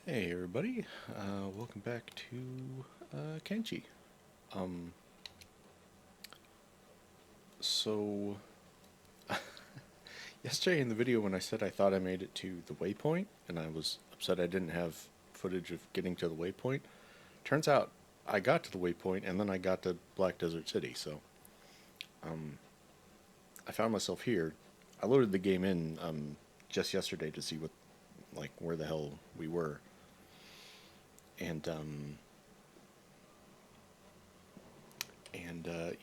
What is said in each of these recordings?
Hey everybody, welcome back to Kenshi. Um, so yesterday in the video when I said I thought I made it to the waypoint and I was upset I didn't have footage of getting to the waypoint, turns out I got to the waypoint and then I got to Black Desert City, so um, I found myself here. I loaded the game in just yesterday to see where the hell we were, and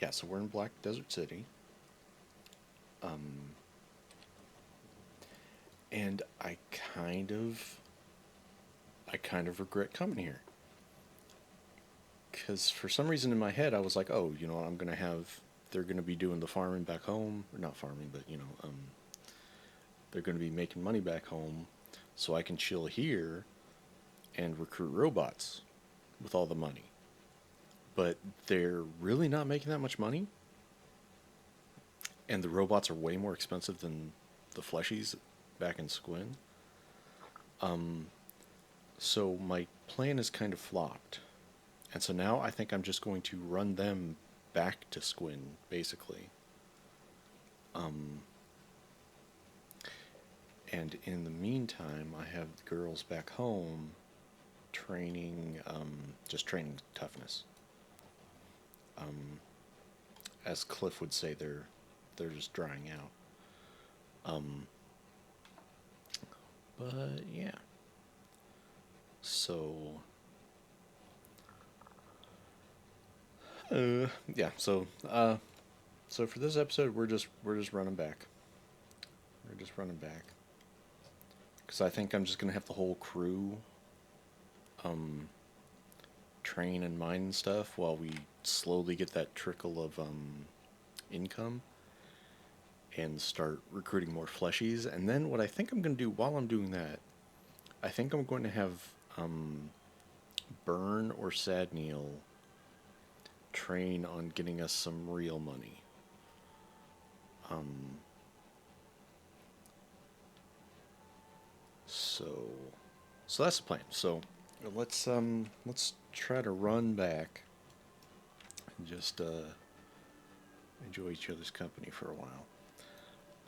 yeah, so we're in Black Desert City. Um, and I kind of regret coming here because for some reason in my head I was like, oh, I'm gonna have they're gonna be doing the farming back home, or not farming, but they're gonna be making money back home, so I can chill here and recruit robots with all the money. But they're really not making that much money, and the robots are way more expensive than the fleshies back in Squin. Um, so my plan is kind of flopped. And so now I think I'm just going to run them back to Squin, basically. Um, and in the meantime, I have the girls back home training, just training toughness. Um, as Cliff would say, they're just drying out. Um, but yeah, so yeah, so for this episode, we're just running back. We're just running back because I think I'm just gonna have the whole crew um, train and mine and stuff while we slowly get that trickle of income and start recruiting more fleshies. And then what I think I'm going to do while I'm doing that, I think I'm going to have Burn or Sad Neil train on getting us some real money. Um, so, so that's the plan. So let's try to run back and just enjoy each other's company for a while.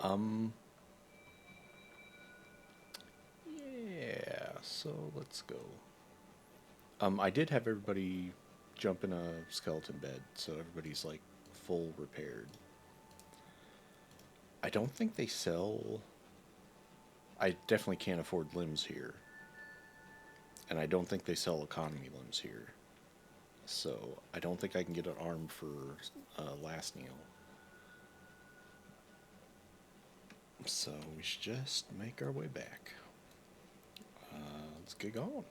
Um, yeah. So let's go. I did have everybody jump in a skeleton bed, so everybody's like full repaired. I don't think they sell. I definitely can't afford limbs here, and I don't think they sell economy limbs here. So I don't think I can get an arm for last Neil. So we should just make our way back. Let's get going.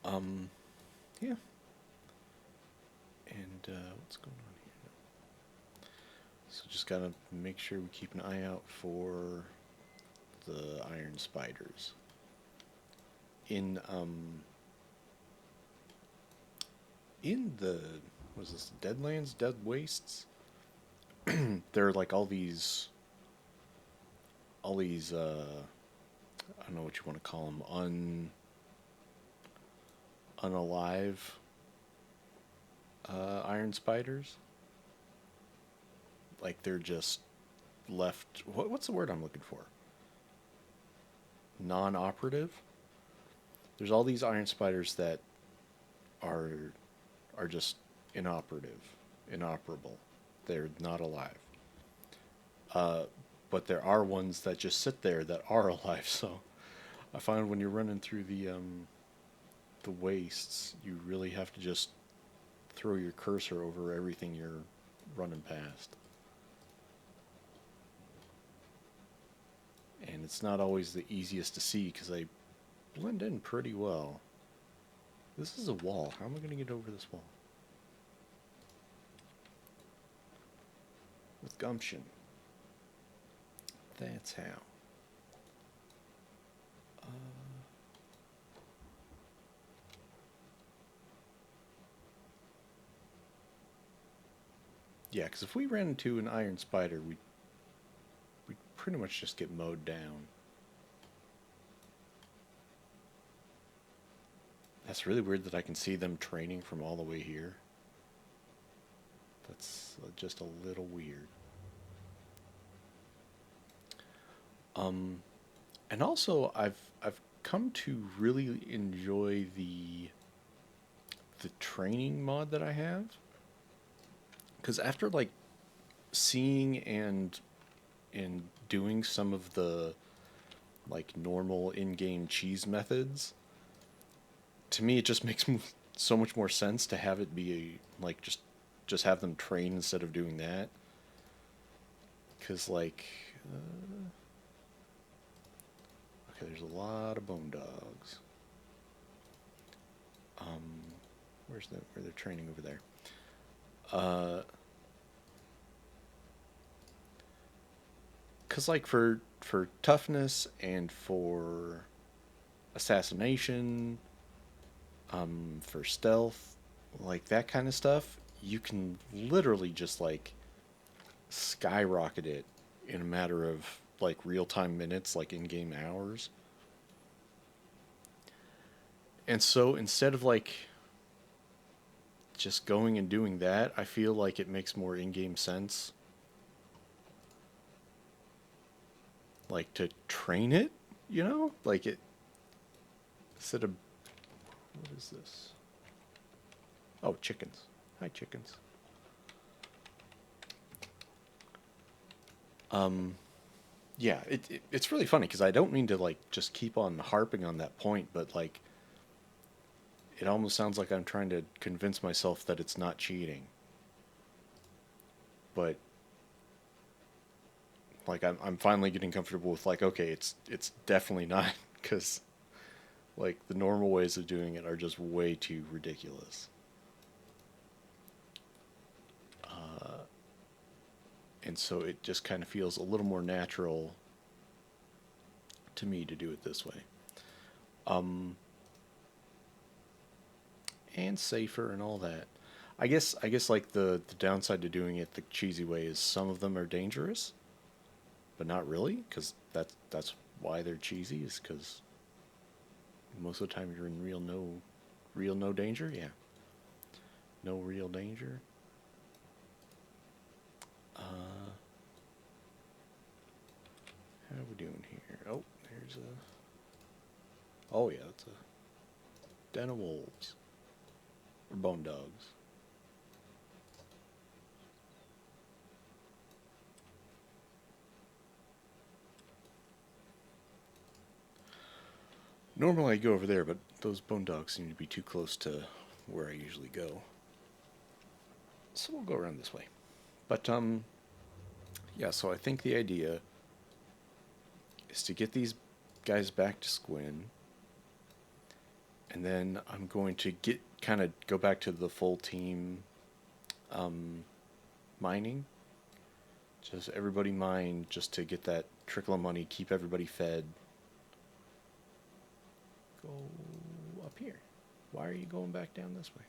Um, yeah. And what's going on here? So just gotta make sure we keep an eye out for the iron spiders. In in the was this Deadlands, Dead Wastes? There are like all these I don't know what you want to call them, unalive iron spiders. Like they're just left. What's the word I'm looking for? Non-operative. There's all these iron spiders that are are just inoperative, inoperable. They're not alive. Uh, but there are ones that just sit there that are alive. So I find when you're running through the wastes, you really have to just throw your cursor over everything you're running past. And it's not always the easiest to see because they blend in pretty well. This is a wall. How am I going to get over this wall? With gumption. That's how. Uh, yeah, because if we ran into an iron spider, we'd pretty much just get mowed down. That's really weird that I can see them training from all the way here. That's just a little weird. And also I've come to really enjoy the training mod that I have, because after like seeing and doing some of the like normal in-game cheese methods, to me it just makes so much more sense to have it be like just have them train instead of doing that. Because like okay, there's a lot of bone dogs. Where they're training over there. Cause like for toughness and for assassination, for stealth, like that kind of stuff, you can literally just like skyrocket it in a matter of like real time minutes, like in game hours. And so instead of like just going and doing that, I feel like it makes more in game sense. Like to train it, you know? Like it instead of what is this? Oh, chickens. Hi, chickens. Yeah, it's really funny because I don't mean to like just keep on harping on that point, but like it almost sounds like I'm trying to convince myself that it's not cheating. But like I'm finally getting comfortable with like okay, it's definitely not because like the normal ways of doing it are just way too ridiculous. And so it just kind of feels a little more natural to me to do it this way. And safer and all that. I guess like the downside to doing it the cheesy way is some of them are dangerous, but not really, because that's why they're cheesy is because most of the time you're in real no danger. Yeah, no real danger. How are we doing here? Oh, there's a. Oh yeah, that's a den of wolves or bone dogs. Normally I go over there, but those bone dogs seem to be too close to where I usually go. So we'll go around this way. But yeah, so I think the idea is to get these guys back to Squin, and then I'm going to get kind of go back to the full team mining. Just everybody mine just to get that trickle of money, keep everybody fed. Go up here. Why are you going back down this way?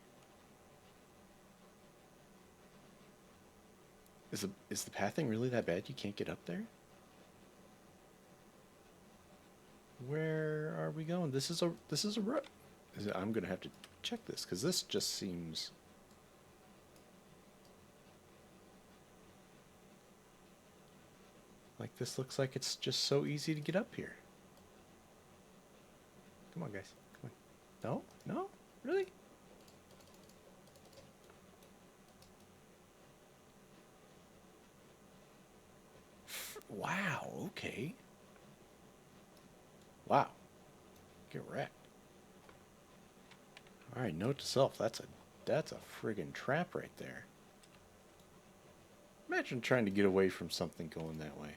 Is the pathing really that bad? You can't get up there? Where are we going? This is a road. I'm gonna have to check this because this just seems. Like this looks like it's just so easy to get up here. Come on, guys. Come on. No? No? Really? Wow, okay. Wow. Get wrecked. Alright, note to self, that's a friggin' trap right there. Imagine trying to get away from something going that way.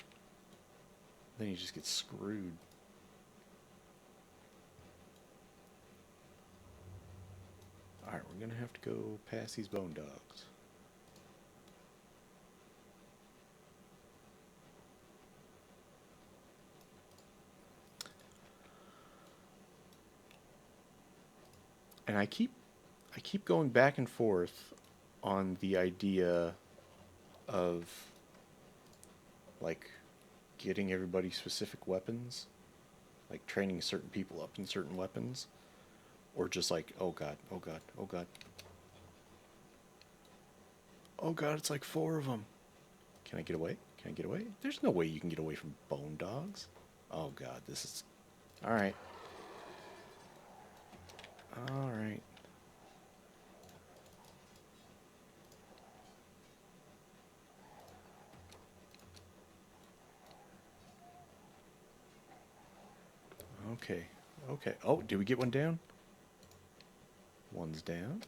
Then you just get screwed. Alright, we're gonna have to go past these bone dogs. And I keep going back and forth on the idea of like getting everybody specific weapons, like training certain people up in certain weapons, or just like, oh god, oh god, oh god, oh god, it's like 4 of them. Can I get away? Can I get away? There's no way you can get away from bone dogs. Oh god, this is... Alright. Alright. Okay. Okay. Oh, did we get one down? One's down.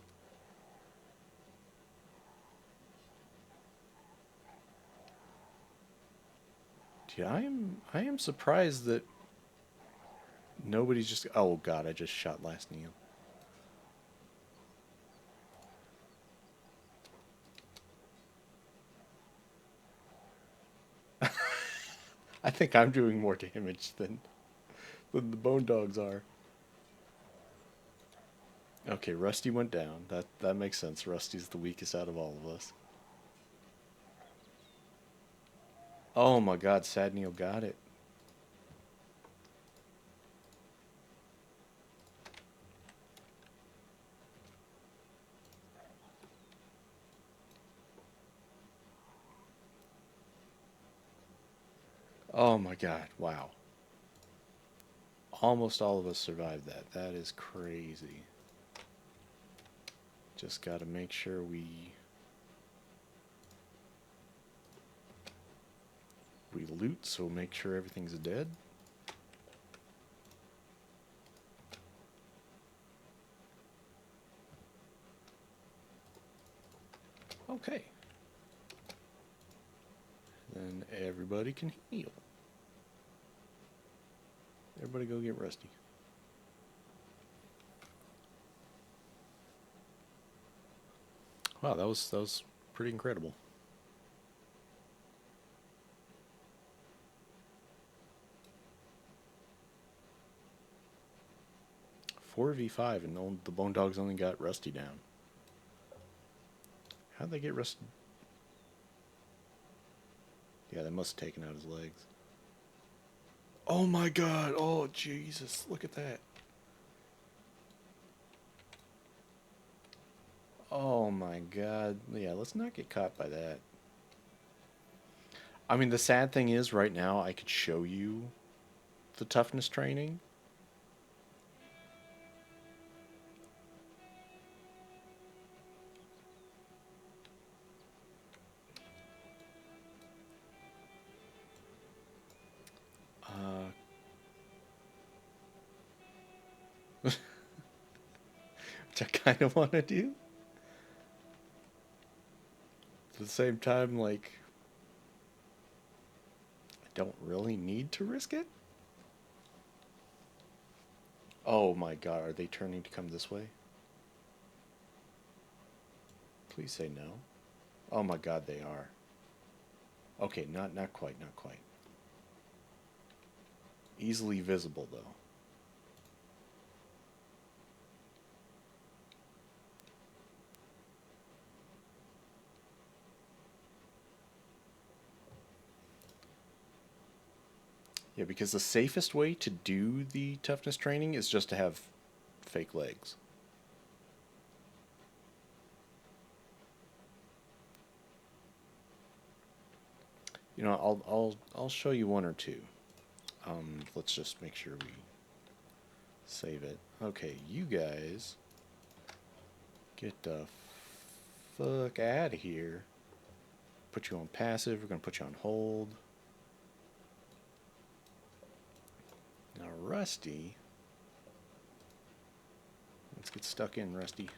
Dude, I am surprised that nobody's just... Oh god, I just shot last Neil. I think I'm doing more damage than the bone dogs are. Okay, Rusty went down. That makes sense. Rusty's the weakest out of all of us. Oh my god, Sad Neil got it. Oh my god, wow. Almost all of us survived that. That is crazy. Just gotta make sure we loot, so make sure everything's dead. Okay. Then everybody can heal. Everybody go get Rusty. Wow, that was pretty incredible. 4v5 and the Bone Dogs only got Rusty down. How'd they get Rusty? Yeah, they must have taken out his legs. Oh my god, oh Jesus, look at that. Oh my god, yeah, let's not get caught by that. I mean, the sad thing is, right now, I could show you the toughness training. Which I kind of want to do. At the same time, like, I don't really need to risk it. Oh my god, are they turning to come this way? Please say no. Oh my god, they are. Okay, not quite, not quite. Easily visible, though. Yeah, because the safest way to do the toughness training is just to have fake legs. You know, I'll show you one or two. Let's just make sure we save it. Okay, you guys get the fuck out of here. Put you on passive. We're gonna put you on hold. Now, Rusty. Let's get stuck in, Rusty.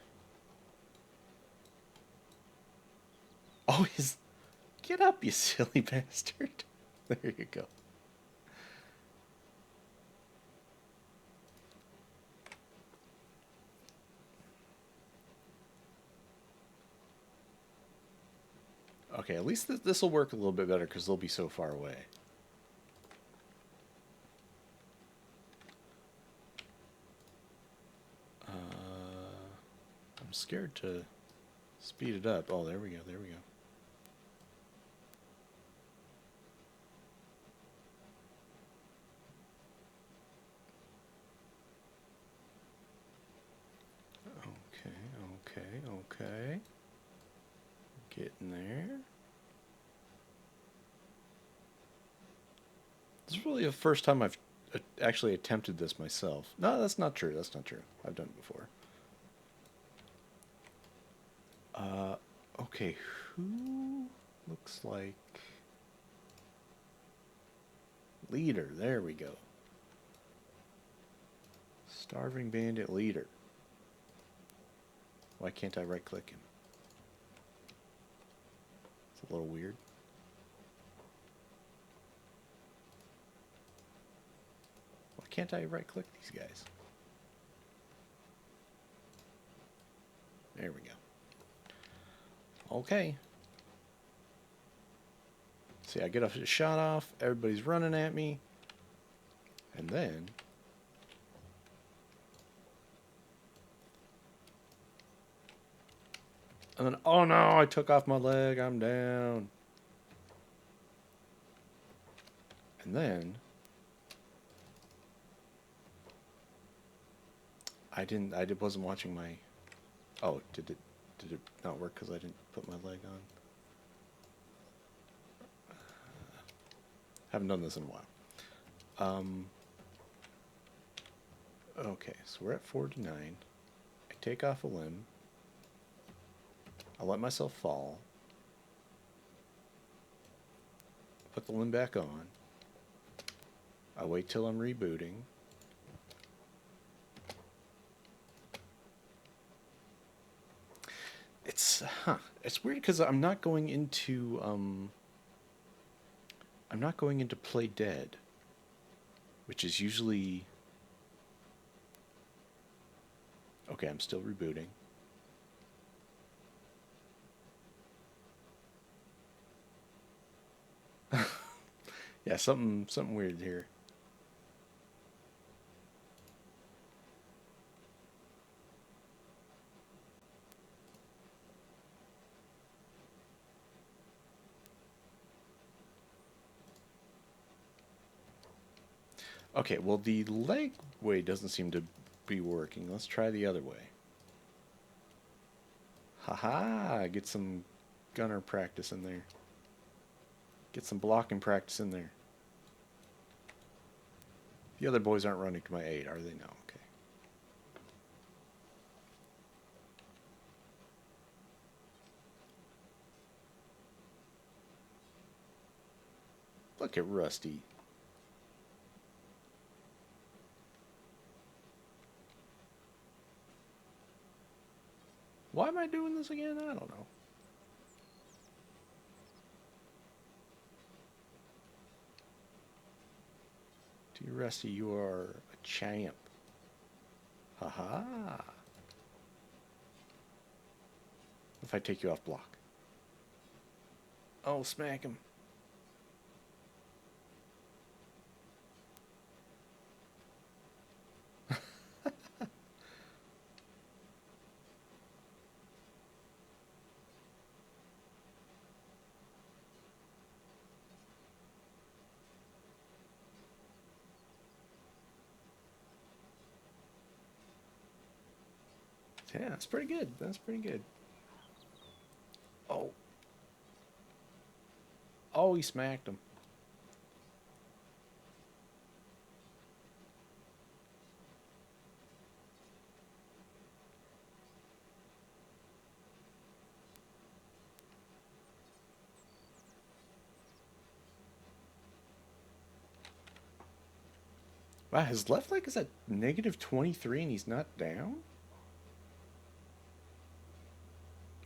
Oh, his... Get up, you silly bastard. There you go. Okay, at least this will work a little bit better because they'll be so far away. I'm scared to speed it up. Oh, there we go, there we go. Okay. Getting there. This is really the first time I've actually attempted this myself. No, that's not true. That's not true. I've done it before. Okay, who looks like leader? There we go. Starving bandit leader. Why can't I right click him? It's a little weird. Why can't I right click these guys? There we go. Okay. See, I get a shot off, everybody's running at me, and then oh no, I took off my leg, I'm down. And then I wasn't watching my, oh, did it not work because I didn't put my leg on? Haven't done this in a while. Okay, so we're at 49. I take off a limb. I let myself fall. Put the limb back on. I wait till I'm rebooting. It's weird because I'm not going into play dead, which is usually okay. I'm still rebooting. Yeah, something weird here. Okay, well the leg way doesn't seem to be working. Let's try the other way. Haha, get some gunner practice in there. Get some blocking practice in there. The other boys aren't running to my aid, are they? No, okay. Look at Rusty. Why am I doing this again? I don't know. Dear Rusty, you are a champ. Haha. If I take you off block. Oh, smack him. Yeah, that's pretty good. That's pretty good. Oh. Oh, he smacked him. Wow, his left leg is at negative 23 and he's not down?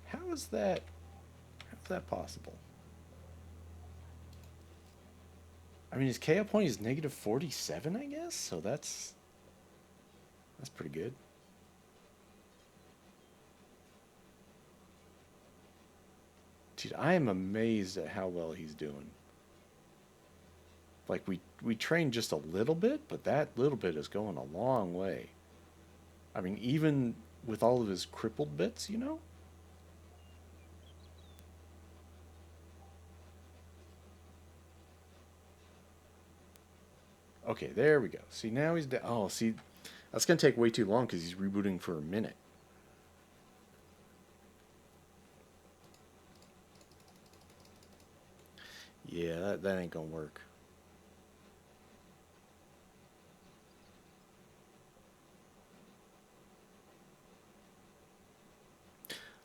How is that? How's that possible? I mean, his KO point is negative 47, I guess? So that's pretty good. Dude, I am amazed at how well he's doing. Like, we trained just a little bit, but that little bit is going a long way. I mean, even with all of his crippled bits, you know? Okay, there we go. See, now he's down. Oh, see, that's going to take way too long because he's rebooting for a minute. that ain't gonna work.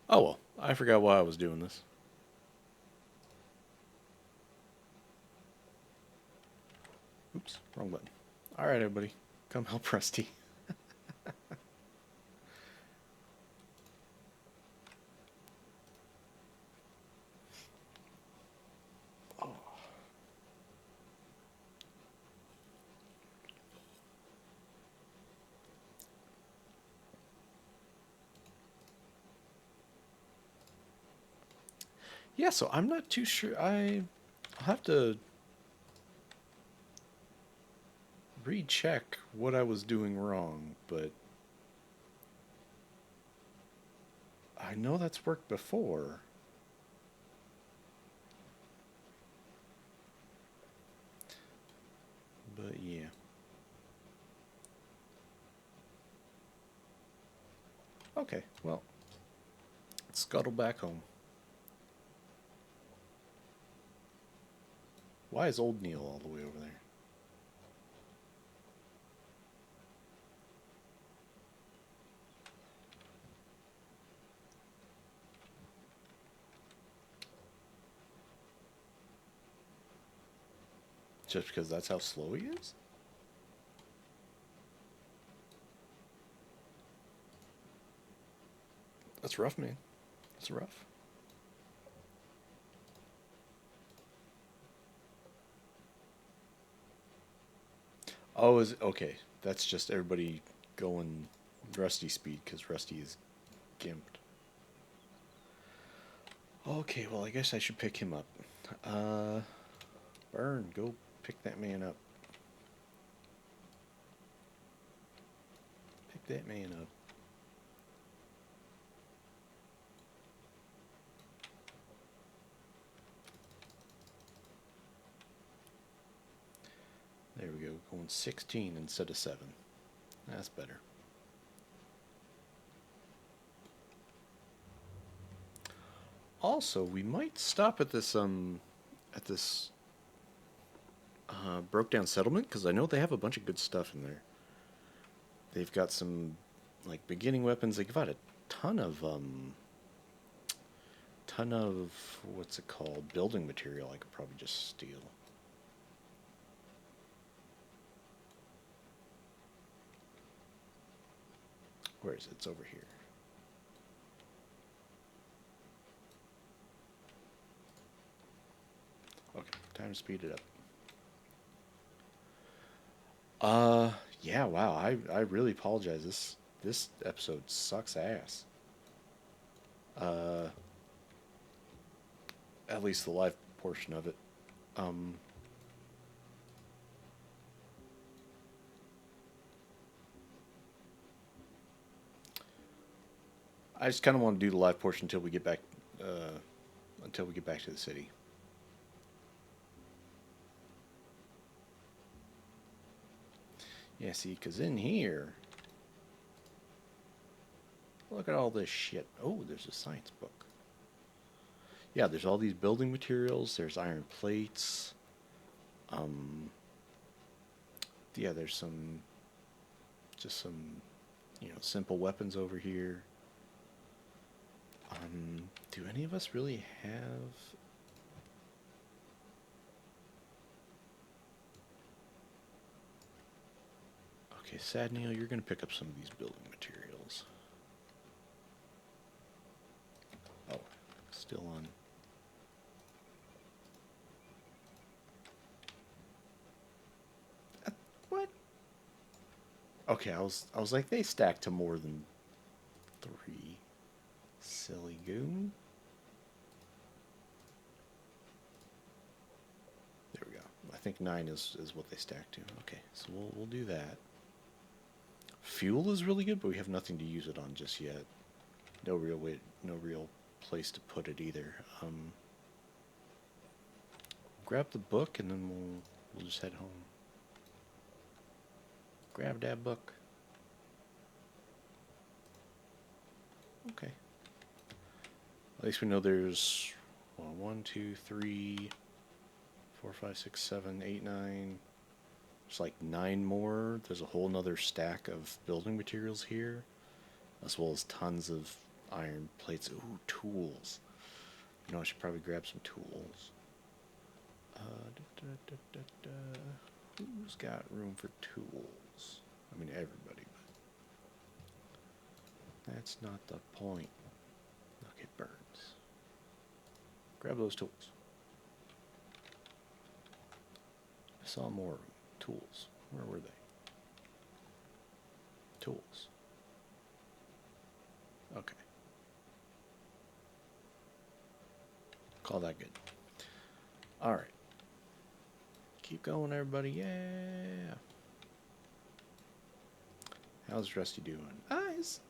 Oh well, I forgot why I was doing this. Oops, wrong button. All right, everybody, come help Rusty. Yeah, so I'm not too sure. I'll have to recheck what I was doing wrong, but I know that's worked before. But yeah. Okay, well, let's scuttle back home. Why is old Neil all the way over there? Just because that's how slow he is? That's rough, man. That's rough. Oh, is okay. That's just everybody going Rusty speed because Rusty is gimped. Okay, well, I guess I should pick him up. Uh, Burn, go pick that man up. Pick that man up. There we go. Going 16 instead of 7. That's better. Also, we might stop at this broke down settlement because I know they have a bunch of good stuff in there. They've got some like beginning weapons. They've got a ton of what's it called, building material. I could probably just steal. Where is it? It's over here. Okay, time to speed it up. Yeah, wow. I really apologize. This episode sucks ass. Uh, at least the live portion of it. Um, I just kind of want to do the live portion until we get back, to the city. Yeah, see, because in here, look at all this shit. Oh, there's a science book. Yeah, there's all these building materials. There's iron plates. Um, yeah, there's just some, simple weapons over here. Do any of us really have? Okay, Sad Neil, you're going to pick up some of these building materials. Oh, still on. What? Okay, I was like, they stack to more than 3. Silly goon. There we go. I think 9 is what they stack to. Okay, so we'll do that. Fuel is really good, but we have nothing to use it on just yet. No real place to put it either. Grab the book and then we'll just head home. Grab that book. Okay. At least we know there's 1, 2, 3, 4, 5, 6, 7, 8, 9. There's like 9 more. There's a whole nother stack of building materials here, as well as tons of iron plates. Ooh, tools. You know, I should probably grab some tools. Who's got room for tools? I mean, everybody, but that's not the point. Look, it burns. Grab those tools. I saw more tools. Where were they? Tools. Okay. Call that good. Alright. Keep going, everybody. Yeah. How's Rusty doing? Eyes.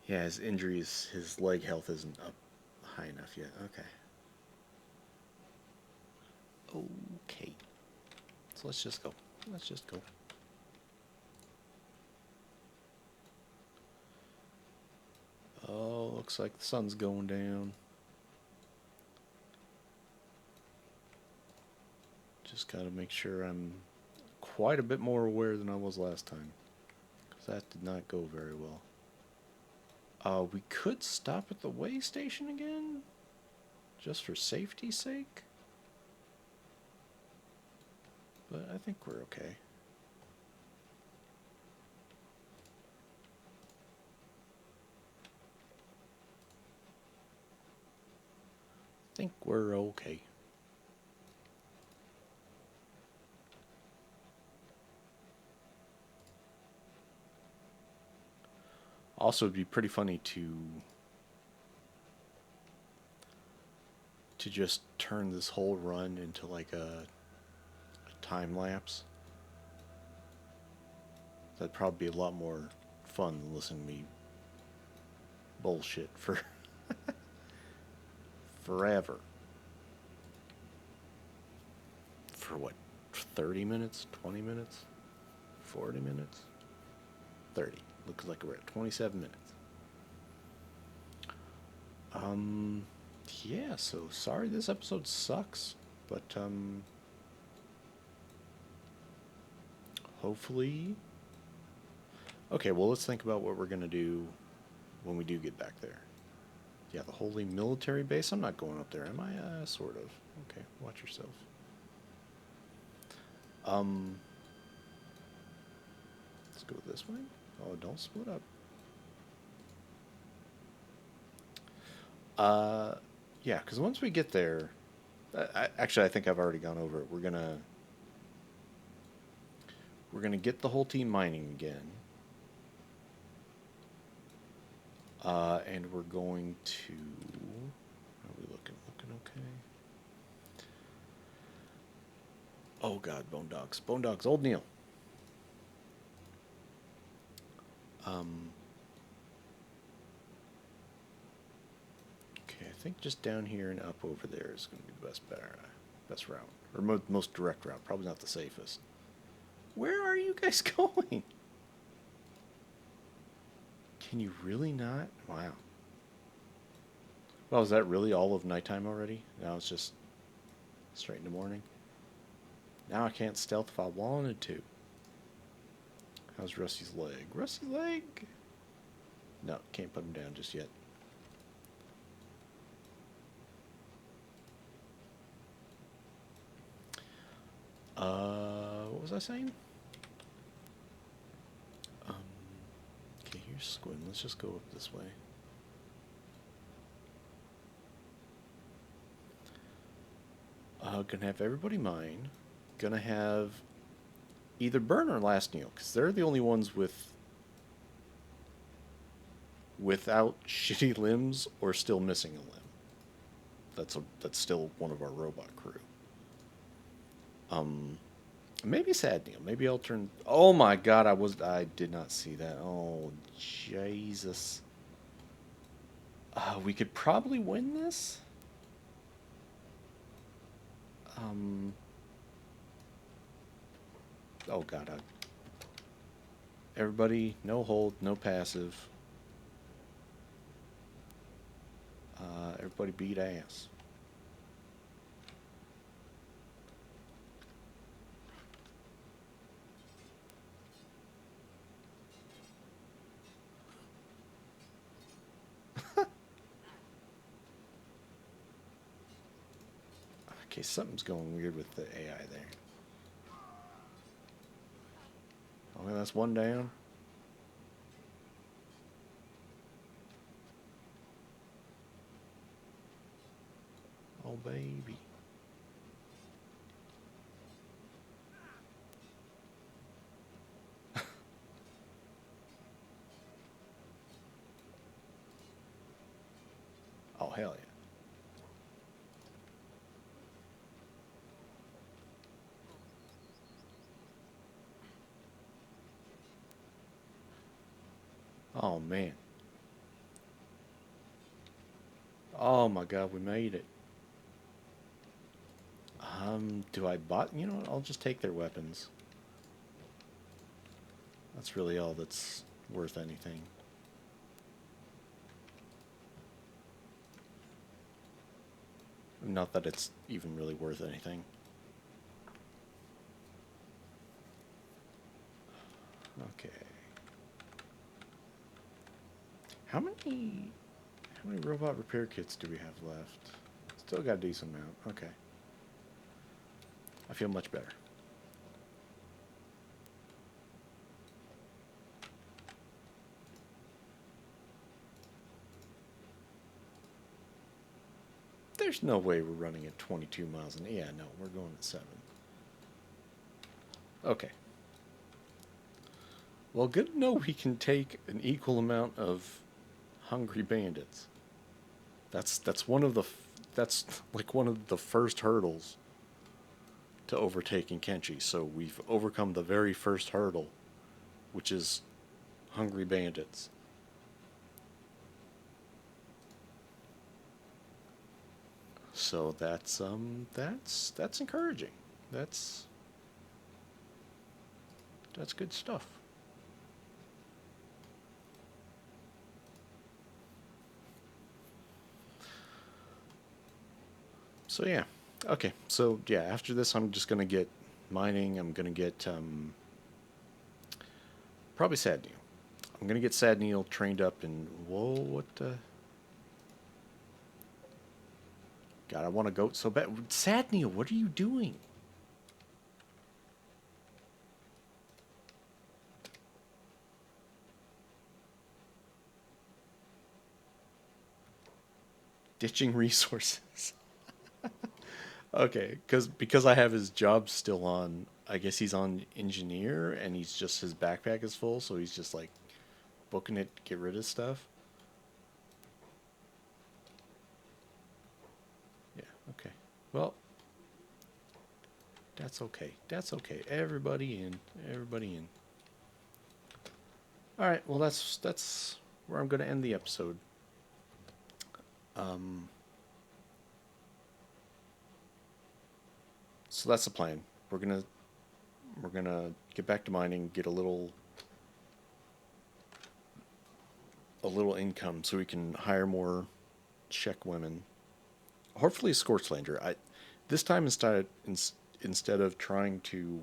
Yeah, his injuries, his leg health isn't up high enough yet. Okay. Okay. So let's just go. Let's just go. Oh, looks like the sun's going down. Just gotta make sure I'm quite a bit more aware than I was last time, because that did not go very well. We could stop at the way station again, just for safety's sake. But I think we're okay. I think we're okay. Also, it'd be pretty funny to just turn this whole run into like a time lapse. That'd probably be a lot more fun than listening to me bullshit for forever. For what, 30 minutes? 20 minutes? 40 minutes? 30. Looks like we're at 27 minutes. Yeah, so sorry this episode sucks, but hopefully. Okay, well, let's think about what we're gonna do when we do get back there. Yeah, the holy military base. I'm not going up there, am I? Sort of. Okay, watch yourself. Let's go this way. Oh, don't split up. Yeah, because once we get there, actually, I think I've already gone over it. We're gonna get the whole team mining again, and we're going to. How are we looking? Looking okay. Oh God, bone dogs, bone dogs. Old Neil. Okay, I think just down here and up over there is going to be the best route, or most direct route. Probably not the safest. Where are you guys going? Can you really not? Wow. Well, is that really all of nighttime already? Now it's just straight in the morning. Now I can't stealth if I wanted to. How's Rusty's leg? Rusty's leg? No, can't put him down just yet. What was I saying? Okay, here's Squid. Let's just go up this way. Gonna have everybody mine. Gonna have either Burn or Last Neil, because they're the only ones without shitty limbs or still missing a limb. That's still one of our robot crew. Maybe Sad Neil. Maybe I'll turn. Oh my God! I did not see that. Oh Jesus! We could probably win this. Oh God! Everybody, no hold, no passive. Everybody Everybody beat ass. Okay, something's going weird with the AI there. Okay, that's one down. Oh, baby. Oh, hell yeah. Oh, man. Oh, my God, we made it. Do I bot? You know what? I'll just take their weapons. That's really all that's worth anything. Not that it's even really worth anything. Okay. How many robot repair kits do we have left? Still got a decent amount. Okay. I feel much better. There's no way we're running at 22 miles an hour. Yeah, no, we're going at 7. Okay. Well, good to know we can take an equal amount of hungry bandits. That's one of the that's like one of the first hurdles to overtaking Kenshi. So we've overcome the very first hurdle, which is hungry bandits. So that's encouraging. That's that's good stuff. So yeah. Okay. So yeah, after this I'm just gonna get mining. I'm gonna get probably Sad Neil. I'm gonna get Sad Neil trained up in whoa what God, I want a goat so bad. Sad Neil, what are you doing? Ditching resources. Okay, because I have his job still on. I guess he's on engineer, and he's just his backpack is full, so he's just like booking it, to get rid of stuff. Yeah. Okay. Well, that's okay. That's okay. Everybody in. Everybody in. All right. Well, that's where I'm going to end the episode. Um. So that's the plan. We're gonna we're gonna get back to mining, get a little income so we can hire more Czech women. Hopefully, a Scorchlander. I this time instead of trying to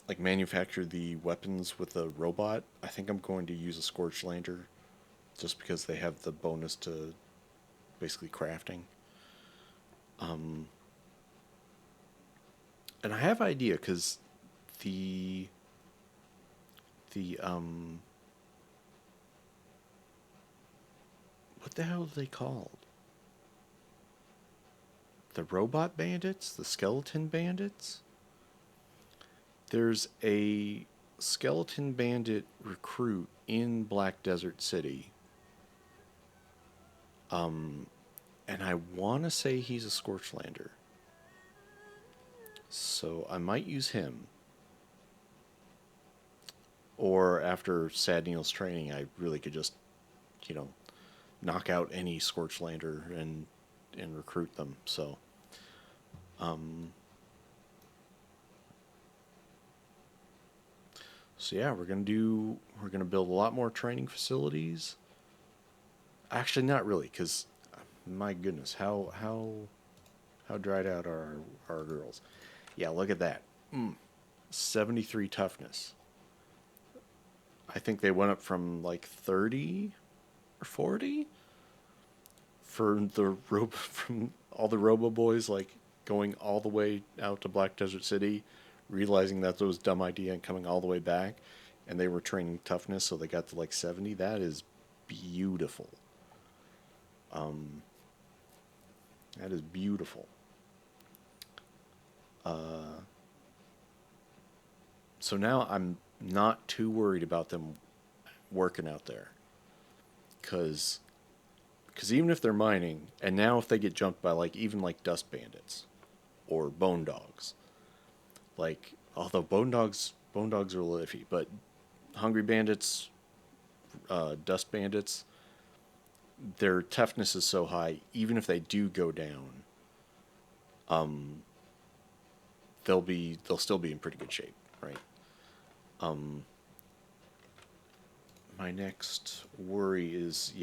like manufacture the weapons with a robot, I think I'm going to use a Scorchlander just because they have the bonus to basically crafting. Um, and I have an idea because the the what the hell are they called? The robot bandits, the skeleton bandits. There's a skeleton bandit recruit in Black Desert City. Um, and I want to say he's a Scorchlander. So I might use him. Or after Sad Neil's training, I really could just, you know, knock out any Scorchlander and recruit them. Um, so yeah, we're gonna build a lot more training facilities. Actually, not really, because My goodness, how dried out are our girls? Yeah, look at that. 73 toughness. I think they went up from like 30 or 40 for the from all the Robo Boys, like going all the way out to Black Desert City, realizing that was a dumb idea and coming all the way back, and they were training toughness, so they got to like 70. That is beautiful. That is beautiful. So now I'm not too worried about them working out there, because even if they're mining, and now if they get jumped by like even like dust bandits or bone dogs, like although bone dogs are a little iffy, but hungry bandits, dust bandits, their toughness is so high. Even if they do go down, they'll still be in pretty good shape, right? My next worry is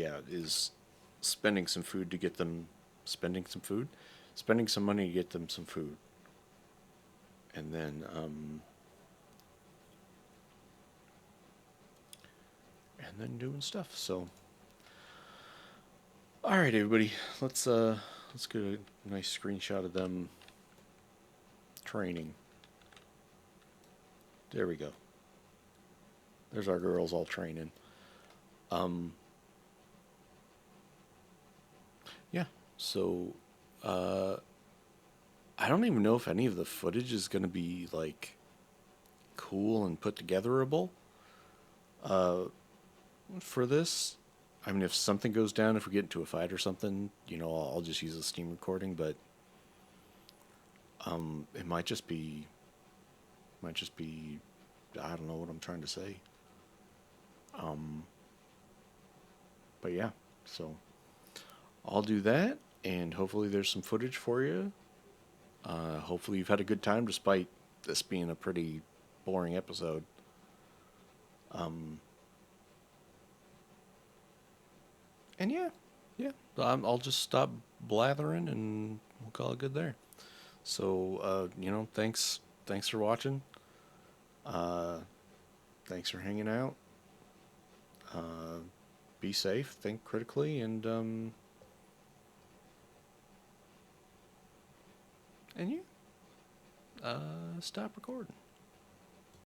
spending some food to get them spending some money to get them some food, and then doing stuff. So, all right, everybody, let's get a nice screenshot of them training. There we go. There's our girls all training. Yeah. So, I don't even know if any of the footage is going to be like cool and put togetherable for this. I mean, if something goes down, if we get into a fight or something, I'll just use a Steam recording. But it might just be, I don't know what I'm trying to say. But yeah, so I'll do that, and hopefully there's some footage for you. Hopefully you've had a good time despite this being a pretty boring episode. And yeah, I'll just stop blathering and we'll call it good there. So, thanks for watching. Thanks for hanging out. Be safe, think critically, and stop recording.